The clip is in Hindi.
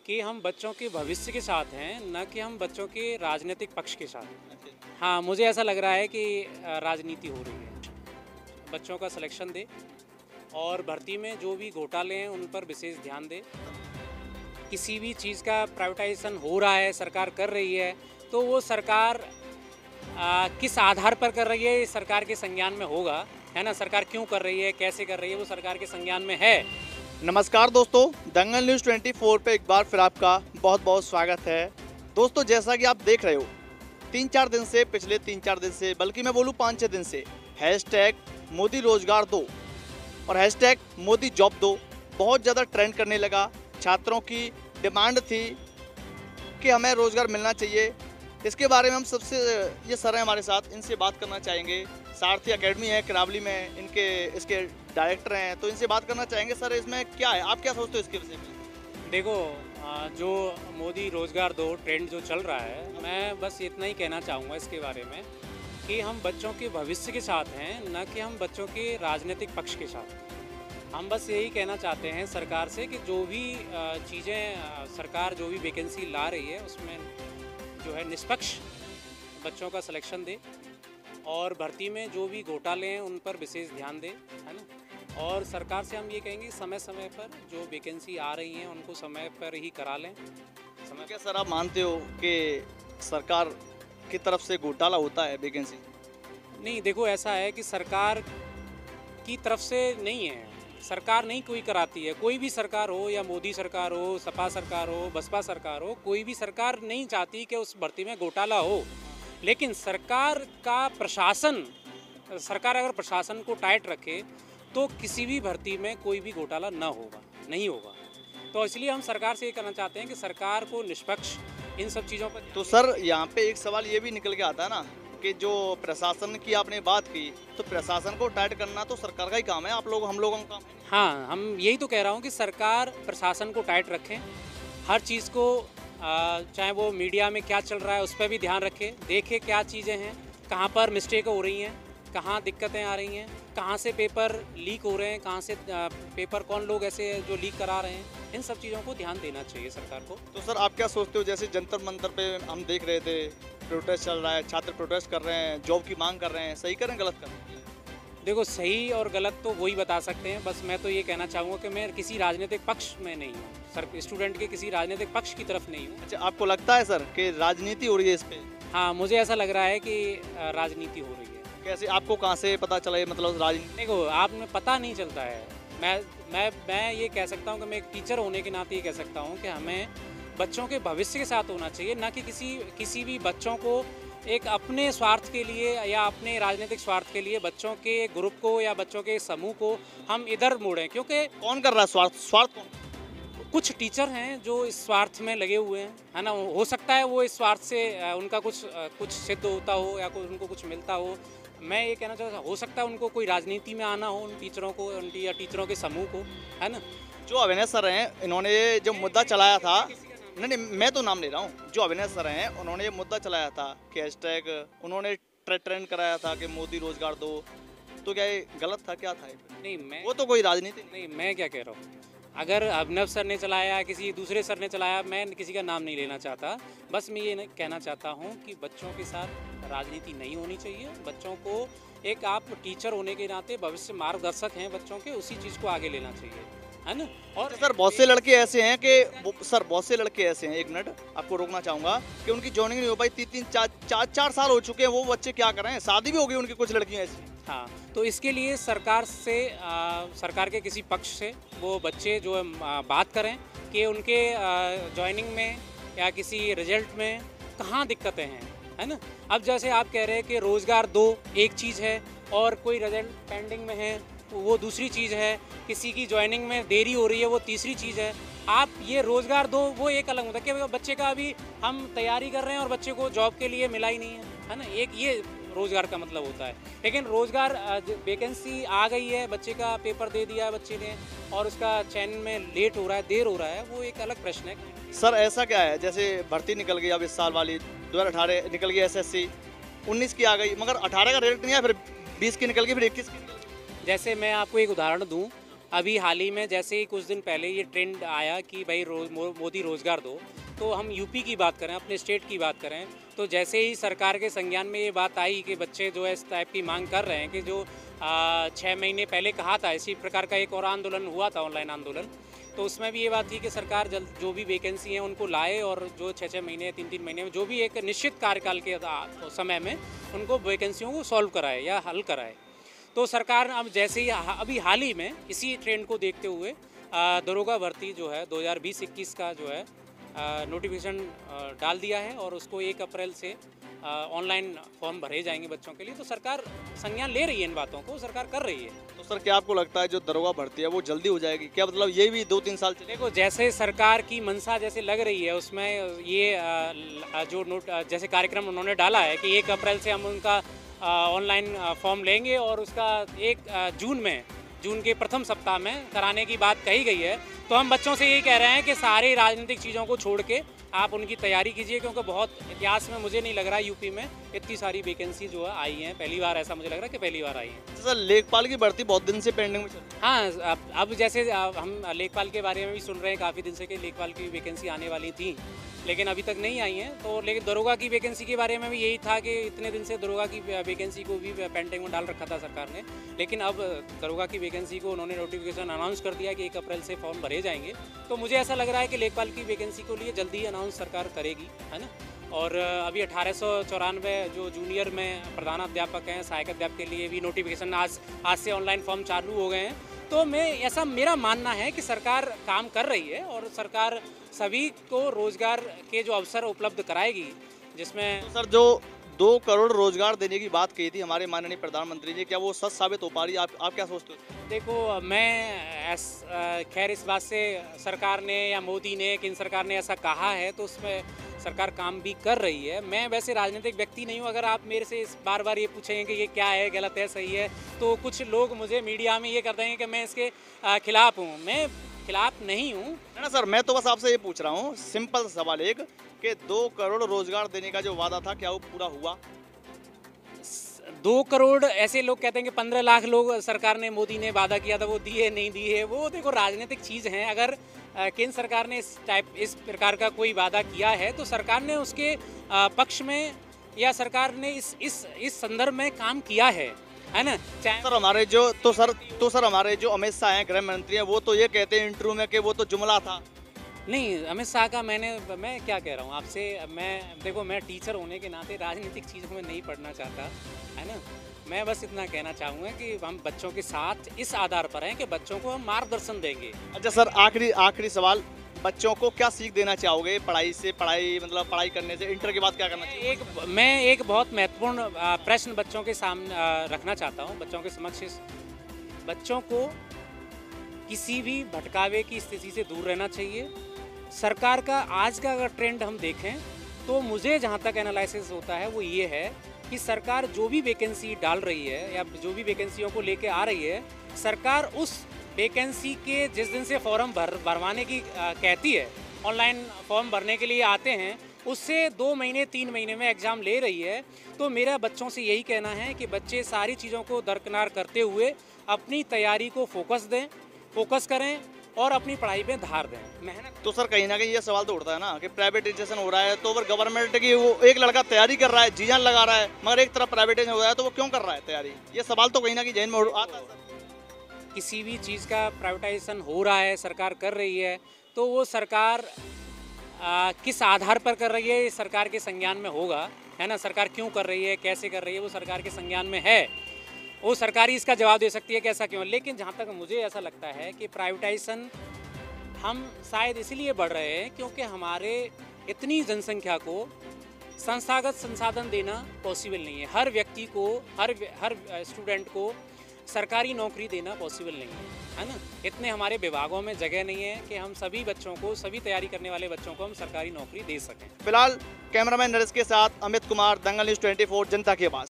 कि हम बच्चों के भविष्य के साथ हैं, न कि हम बच्चों के राजनीतिक पक्ष के साथ। हाँ, मुझे ऐसा लग रहा है कि राजनीति हो रही है। बच्चों का सिलेक्शन दे और भर्ती में जो भी घोटाले हैं उन पर विशेष ध्यान दे। किसी भी चीज़ का प्राइवेटाइजेशन हो रहा है, सरकार कर रही है, तो वो सरकार किस आधार पर कर रही है, ये सरकार के संज्ञान में होगा, है ना। सरकार क्यों कर रही है, कैसे कर रही है, वो सरकार के संज्ञान में है। नमस्कार दोस्तों, दंगल न्यूज़ 24 पे एक बार फिर आपका बहुत बहुत स्वागत है। दोस्तों, जैसा कि आप देख रहे हो, 3-4 दिन से, पिछले 3-4 दिन से, बल्कि मैं बोलूँ 5-6 दिन से हैशटैग मोदी रोजगार दो और हैशटैग मोदी जॉब दो बहुत ज़्यादा ट्रेंड करने लगा। छात्रों की डिमांड थी कि हमें रोज़गार मिलना चाहिए। इसके बारे में हम सबसे, ये सर हैं हमारे साथ, इनसे बात करना चाहेंगे। सारथी एकेडमी है करावली में, इसके डायरेक्टर हैं, तो इनसे बात करना चाहेंगे। सर, इसमें क्या है, आप क्या सोचते हो इसके विषय में? देखो, जो मोदी रोजगार दो ट्रेंड जो चल रहा है, मैं बस इतना ही कहना चाहूँगा इसके बारे में कि हम बच्चों के भविष्य के साथ हैं, न कि हम बच्चों के राजनीतिक पक्ष के साथ। हम बस यही कहना चाहते हैं सरकार से कि जो भी चीज़ें सरकार जो भी वैकेंसी ला रही है उसमें जो है निष्पक्ष बच्चों का सिलेक्शन दे और भर्ती में जो भी घोटाले हैं उन पर विशेष ध्यान दे, है ना। और सरकार से हम ये कहेंगे समय समय पर जो वैकेंसी आ रही हैं उनको समय पर ही करा लें। क्या सर आप मानते हो कि सरकार की तरफ से घोटाला होता है वैकेंसी? नहीं, देखो, ऐसा है कि सरकार की तरफ से नहीं है, सरकार नहीं कोई कराती है। कोई भी सरकार हो, या मोदी सरकार हो, सपा सरकार हो, बसपा सरकार हो, कोई भी सरकार नहीं चाहती कि उस भर्ती में घोटाला हो। लेकिन सरकार का प्रशासन, सरकार अगर प्रशासन को टाइट रखे तो किसी भी भर्ती में कोई भी घोटाला नहीं होगा। तो इसलिए हम सरकार से ये करना चाहते हैं कि सरकार को निष्पक्ष इन सब चीज़ों पर। तो सर, यहाँ पे एक सवाल ये भी निकल के आता है ना कि जो प्रशासन की आपने बात की, तो प्रशासन को टाइट करना तो सरकार का ही काम है, हम लोगों का काम है। हाँ, हम यही तो कह रहा हूँ कि सरकार प्रशासन को टाइट रखें, हर चीज़ को, चाहे वो मीडिया में क्या चल रहा है उस पर भी ध्यान रखें, देखें क्या चीज़ें हैं, कहाँ पर मिस्टेक हो रही हैं, कहाँ दिक्कतें आ रही हैं, कहाँ से पेपर लीक हो रहे हैं, कहाँ से पेपर कौन लोग ऐसे जो लीक करा रहे हैं, इन सब चीज़ों को ध्यान देना चाहिए सरकार को। तो सर, आप क्या सोचते हो, जैसे जंतर मंतर पे हम देख रहे थे, प्रोटेस्ट चल रहा है, छात्र प्रोटेस्ट कर रहे हैं, जॉब की मांग कर रहे हैं, सही करें गलत करें? देखो, सही और गलत तो वही बता सकते हैं। बस मैं तो ये कहना चाहूँगा कि मैं किसी राजनीतिक पक्ष में नहीं हूँ, सर, स्टूडेंट के किसी राजनीतिक पक्ष की तरफ नहीं हूँ। अच्छा, आपको लगता है सर कि राजनीति हो रही है इस पे? हाँ, मुझे ऐसा लग रहा है कि राजनीति हो रही है। कैसे, आपको कहाँ से पता चला ये, मतलब राजनीति? देखो, आप में पता नहीं चलता है। मैं ये कह सकता हूँ कि मैं एक टीचर होने के नाते ये कह सकता हूँ कि हमें बच्चों के भविष्य के साथ होना चाहिए, ना कि किसी भी बच्चों को एक अपने स्वार्थ के लिए या अपने राजनीतिक स्वार्थ के लिए बच्चों के ग्रुप को या बच्चों के समूह को हम इधर मोड़ें। क्योंकि कौन कर रहा है स्वार्थ कौन? कुछ टीचर हैं जो इस स्वार्थ में लगे हुए हैं, है ना। हो सकता है वो इस स्वार्थ से उनका कुछ सिद्ध होता हो या उनको कुछ मिलता हो। मैं ये कहना चाहता हूँ, हो सकता है उनको कोई राजनीति में आना हो, उन टीचरों को, या टीचरों के समूह को, है ना। जो अविनाश सर हैं, इन्होंने जो मुद्दा चलाया था, नहीं, मैं तो नाम ले रहा हूँ, जो अविनाश सर हैं उन्होंने ये मुद्दा चलाया था कि हैशटैग उन्होंने ट्रेंड कराया था कि मोदी रोजगार दो, तो क्या ये गलत था, क्या था? नहीं, वो तो कोई राजनीति नहीं, मैं क्या कह रहा हूँ, अगर अभिनव सर ने चलाया, किसी दूसरे सर ने चलाया, मैं किसी का नाम नहीं लेना चाहता। बस मैं ये कहना चाहता हूँ कि बच्चों के साथ राजनीति नहीं होनी चाहिए। बच्चों को एक, आप टीचर होने के नाते भविष्य मार्गदर्शक हैं बच्चों के, उसी चीज़ को आगे लेना चाहिए, है ना। और सर, बहुत से लड़के ऐसे हैं एक मिनट आपको रोकना चाहूँगा, कि उनकी जॉइनिंग नहीं हो पाई, 3-4 साल हो चुके हैं, वो बच्चे क्या करें, शादी भी हो गई उनकी, कुछ लड़कियाँ ऐसी। हाँ, तो इसके लिए सरकार के किसी पक्ष से वो बच्चे जो है बात करें कि उनके जॉइनिंग में या किसी रिजल्ट में कहाँ दिक्कतें हैं, है ना। अब जैसे आप कह रहे हैं कि रोज़गार दो एक चीज़ है और कोई रिजल्ट पेंडिंग में है वो दूसरी चीज़ है, किसी की जॉइनिंग में देरी हो रही है वो तीसरी चीज़ है। आप ये रोज़गार दो वो एक अलग होता है कि बच्चे का अभी हम तैयारी कर रहे हैं और बच्चे को जॉब के लिए मिला ही नहीं है ना। एक ये रोज़गार का मतलब होता है। लेकिन रोज़गार वैकेंसी आ गई है, बच्चे का पेपर दे दिया बच्चे ने और उसका चयन में लेट हो रहा है, देर हो रहा है, वो एक अलग प्रश्न है। सर, ऐसा क्या है, जैसे भर्ती निकल गई अब इस साल वाली 2018 निकल गई, SSC 19 की आ गई, मगर 18 का रिजल्ट नहीं आया, फिर 20 की निकल गई, फिर 21 की निकल गई। जैसे मैं आपको एक उदाहरण दूं अभी हाल ही में जैसे ही कुछ दिन पहले ये ट्रेंड आया कि भाई मोदी रोज़गार दो, तो हम यूपी की बात करें, अपने स्टेट की बात करें, तो जैसे ही सरकार के संज्ञान में ये बात आई कि बच्चे जो है इस टाइप की मांग कर रहे हैं कि जो 6 महीने पहले कहा था, इसी प्रकार का एक और आंदोलन हुआ था, ऑनलाइन आंदोलन, तो उसमें भी ये बात थी कि सरकार जल्द जो भी वैकेंसी हैं उनको लाए और जो 6-6 महीने 3-3 महीने में जो भी एक निश्चित कार्यकाल के समय में उनको वैकेंसियों को सॉल्व कराए या हल कराए। तो सरकार अब जैसे ही अभी हाल ही में इसी ट्रेंड को देखते हुए दरोगा भर्ती जो है 2020-21 का जो है नोटिफिकेशन डाल दिया है और उसको 1 अप्रैल से ऑनलाइन फॉर्म भरे जाएंगे बच्चों के लिए। तो सरकार संज्ञान ले रही है, इन बातों को सरकार कर रही है। तो सर क्या आपको लगता है जो दरोगा भर्ती है वो जल्दी हो जाएगी क्या, मतलब ये भी 2-3 साल चलेगा? देखो, जैसे सरकार की मंशा जैसे लग रही है उसमें ये जो जैसे कार्यक्रम उन्होंने डाला है कि 1 अप्रैल से हम उनका ऑनलाइन फॉर्म लेंगे और उसका 1 जून के प्रथम सप्ताह में कराने की बात कही गई है। तो हम बच्चों से यही कह रहे हैं कि सारी राजनीतिक चीज़ों को छोड़ के आप उनकी तैयारी कीजिए, क्योंकि बहुत इतिहास में मुझे नहीं लग रहा यूपी में इतनी सारी वैकेंसी जो है आई हैं, पहली बार ऐसा मुझे लग रहा है कि पहली बार आई है। सर लेखपाल की भर्ती बहुत दिन से पेंडिंग में चल रही है। हाँ, अब जैसे हम लेखपाल के बारे में भी सुन रहे हैं काफ़ी दिन से कि लेखपाल की वैकेंसी आने वाली थी, लेकिन अभी तक नहीं आई हैं। तो लेकिन दरोगा की वैकेंसी के बारे में भी यही था कि इतने दिन से दरोगा की वैकेंसी को भी पेंडिंग में डाल रखा था सरकार ने, लेकिन अब दरोगा की वैकेंसी को उन्होंने नोटिफिकेशन अनाउंस कर दिया कि 1 अप्रैल से फॉर्म भरे जाएंगे। तो मुझे ऐसा लग रहा है कि लेखपाल की वैकेंसी को लिए जल्दी ही अनाउंस सरकार करेगी, है ना। और अभी 1894 जो जूनियर में प्रधानाध्यापक हैं, सहायक अध्यापक के लिए भी नोटिफिकेशन आज से ऑनलाइन फॉर्म चालू हो गए हैं। तो मेरा मानना है कि सरकार काम कर रही है और सरकार सभी को रोजगार के जो अवसर उपलब्ध कराएगी, जिसमें तो सर जो 2 करोड़ रोजगार देने की बात कही थी हमारे माननीय प्रधानमंत्री जी, क्या वो सच साबित हो पा रही है? आप क्या सोचते हो? देखो, मैं खैर इस बात से सरकार ने या मोदी ने, केंद्र सरकार ने ऐसा कहा है तो उसमें सरकार काम भी कर रही है। मैं वैसे राजनीतिक व्यक्ति नहीं हूँ, अगर आप मेरे से बार बार ये पूछेंगे कि ये क्या है, गलत है, सही है, तो कुछ लोग मुझे मीडिया में ये कर देंगे कि मैं इसके खिलाफ हूँ। मैं खिलाफ नहीं हूँ ना सर, मैं तो बस आपसे ये पूछ रहा हूँ, सिंपल सवाल एक, कि 2 करोड़ रोजगार देने का जो वादा था क्या वो पूरा हुआ? 2 करोड़ ऐसे लोग कहते हैं कि 15 लाख लोग सरकार ने, मोदी ने वादा किया था, वो दिए नहीं दिए, वो देखो राजनीतिक चीज़ है। अगर केंद्र सरकार ने इस प्रकार का कोई वादा किया है तो सरकार ने उसके पक्ष में या सरकार ने इस संदर्भ में काम किया है ना। सर हमारे जो अमित शाह हैं, गृह मंत्री हैं, वो तो ये कहते हैं इंटरव्यू में कि वो तो जुमला था। नहीं, अमित शाह का मैं क्या कह रहा हूँ आपसे, देखो मैं टीचर होने के नाते राजनीतिक चीज़ों में नहीं पढ़ना चाहता, है ना। मैं बस इतना कहना चाहूँगा कि हम बच्चों के साथ इस आधार पर हैं कि बच्चों को हम मार्गदर्शन देंगे। अच्छा सर, आखिरी सवाल, बच्चों को क्या सीख देना चाहोगे पढ़ाई करने से? इंटर के बाद क्या करना चाहिए? मैं एक बहुत महत्वपूर्ण प्रश्न बच्चों के सामने रखना चाहता हूँ, बच्चों के समक्ष। बच्चों को किसी भी भटकावे की स्थिति से दूर रहना चाहिए। सरकार का आज का अगर ट्रेंड हम देखें तो मुझे जहाँ तक एनालिसिस होता है वो ये है कि सरकार जो भी वैकेंसी डाल रही है या जो भी वैकेंसियों को लेके आ रही है, सरकार उस वैकेंसी के जिस दिन से फॉर्म भरवाने की कहती है, ऑनलाइन फॉर्म भरने के लिए आते हैं, उससे 2 महीने 3 महीने में एग्ज़ाम ले रही है। तो मेरा बच्चों से यही कहना है कि बच्चे सारी चीज़ों को दरकिनार करते हुए अपनी तैयारी को फोकस करें और अपनी पढ़ाई में धार दें, मेहनत। तो सर कहीं ना कहीं ये सवाल तो उठता है ना कि प्राइवेटाइजेशन हो रहा है, तो अगर गवर्नमेंट की वो एक लड़का तैयारी कर रहा है, जी जान लगा रहा है, मगर एक तरफ प्राइवेटाइजेशन हो रहा है, तो वो क्यों कर रहा है तैयारी? ये सवाल तो कहीं ना कहीं जहन में आता है। किसी भी चीज़ का प्राइवेटाइजेशन हो रहा है, सरकार कर रही है, तो वो सरकार किस आधार पर कर रही है, ये सरकार के संज्ञान में होगा, है ना। सरकार क्यों कर रही है, कैसे कर रही है, वो सरकार के संज्ञान में है। वो सरकार ही इसका जवाब दे सकती है कि ऐसा क्यों। लेकिन जहाँ तक मुझे ऐसा लगता है कि प्राइवेटाइजेशन हम शायद इसलिए बढ़ रहे हैं क्योंकि हमारे इतनी जनसंख्या को संस्थागत संसाधन देना पॉसिबल नहीं है। हर व्यक्ति को, हर स्टूडेंट को सरकारी नौकरी देना पॉसिबल नहीं है ना। इतने हमारे विभागों में जगह नहीं है कि हम सभी बच्चों को, सभी तैयारी करने वाले बच्चों को हम सरकारी नौकरी दे सकें। फिलहाल कैमरामैन नरेश के साथ अमित कुमार, दंगल न्यूज़ 24 जनता के पास।